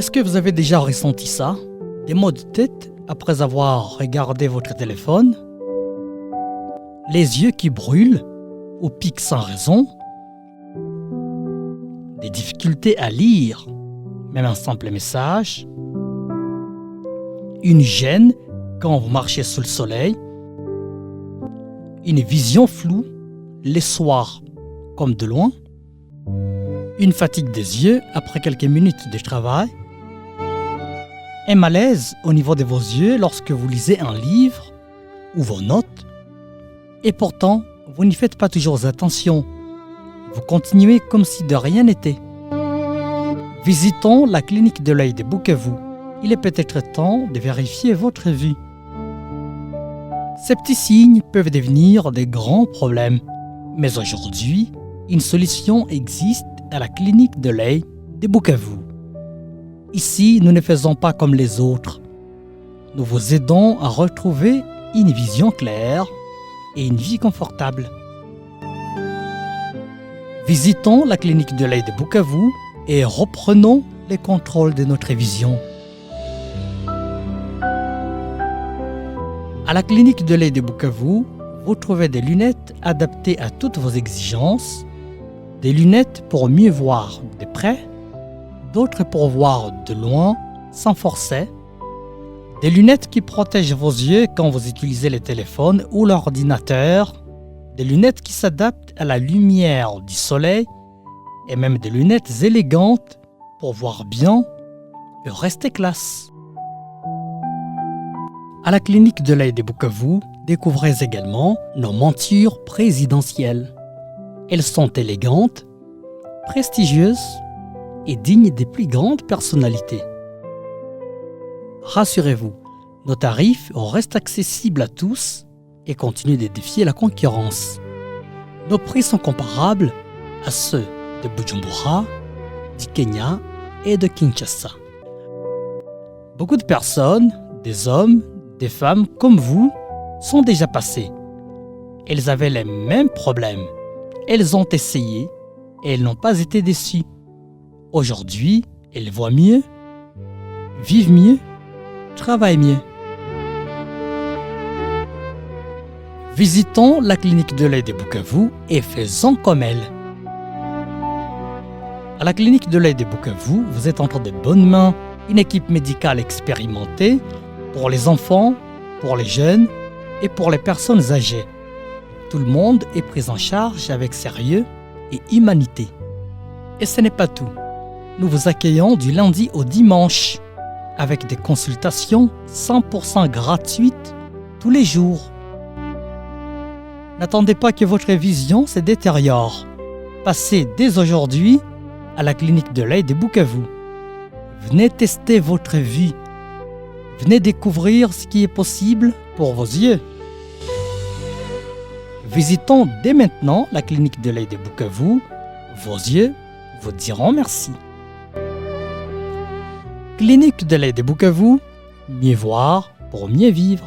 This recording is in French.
Est-ce que vous avez déjà ressenti ça? Des maux de tête après avoir regardé votre téléphone? Les yeux qui brûlent ou piquent sans raison? Des difficultés à lire, même un simple message? Une gêne quand vous marchez sous le soleil? Une vision floue les soirs comme de loin? Une fatigue des yeux après quelques minutes de travail? Un malaise au niveau de vos yeux lorsque vous lisez un livre ou vos notes? Et pourtant, vous n'y faites pas toujours attention. Vous continuez comme si de rien n'était. Visitons la clinique de l'œil de Bukavu. Il est peut-être temps de vérifier votre vue. Ces petits signes peuvent devenir des grands problèmes. Mais aujourd'hui, une solution existe à la clinique de l'œil de Bukavu. Ici, nous ne faisons pas comme les autres. Nous vous aidons à retrouver une vision claire et une vie confortable. Visitons la clinique de l'œil de Bukavu et reprenons les contrôles de notre vision. À la clinique de l'œil de Bukavu, vous trouvez des lunettes adaptées à toutes vos exigences, des lunettes pour mieux voir de près, d'autres pour voir de loin sans forcer, des lunettes qui protègent vos yeux quand vous utilisez le téléphone ou l'ordinateur, des lunettes qui s'adaptent à la lumière du soleil et même des lunettes élégantes pour voir bien et rester classe. À la clinique de l'œil de Bukavu, découvrez également nos montures présidentielles. Elles sont élégantes, prestigieuses et dignes des plus grandes personnalités. Rassurez-vous, nos tarifs restent accessibles à tous et continuent de défier la concurrence. Nos prix sont comparables à ceux de Bujumbura, du Kenya et de Kinshasa. Beaucoup de personnes, des hommes, des femmes comme vous, sont déjà passées. Elles avaient les mêmes problèmes. Elles ont essayé et elles n'ont pas été déçues. Aujourd'hui, elles voient mieux, vivent mieux, travaillent mieux. Visitons la clinique de l'œil de Bukavu et faisons comme elle. À la clinique de l'œil de Bukavu, vous êtes entre de bonnes mains, une équipe médicale expérimentée pour les enfants, pour les jeunes et pour les personnes âgées. Tout le monde est pris en charge avec sérieux et humanité. Et ce n'est pas tout. Nous vous accueillons du lundi au dimanche avec des consultations 100% gratuites tous les jours. N'attendez pas que votre vision se détériore. Passez dès aujourd'hui à la clinique de l'œil de Bukavu. Venez tester votre vue. Venez découvrir ce qui est possible pour vos yeux. Visitons dès maintenant la clinique de l'œil de Bukavu. Vos yeux vous diront merci. Clinique de l'œil de Bukavu, mieux voir pour mieux vivre.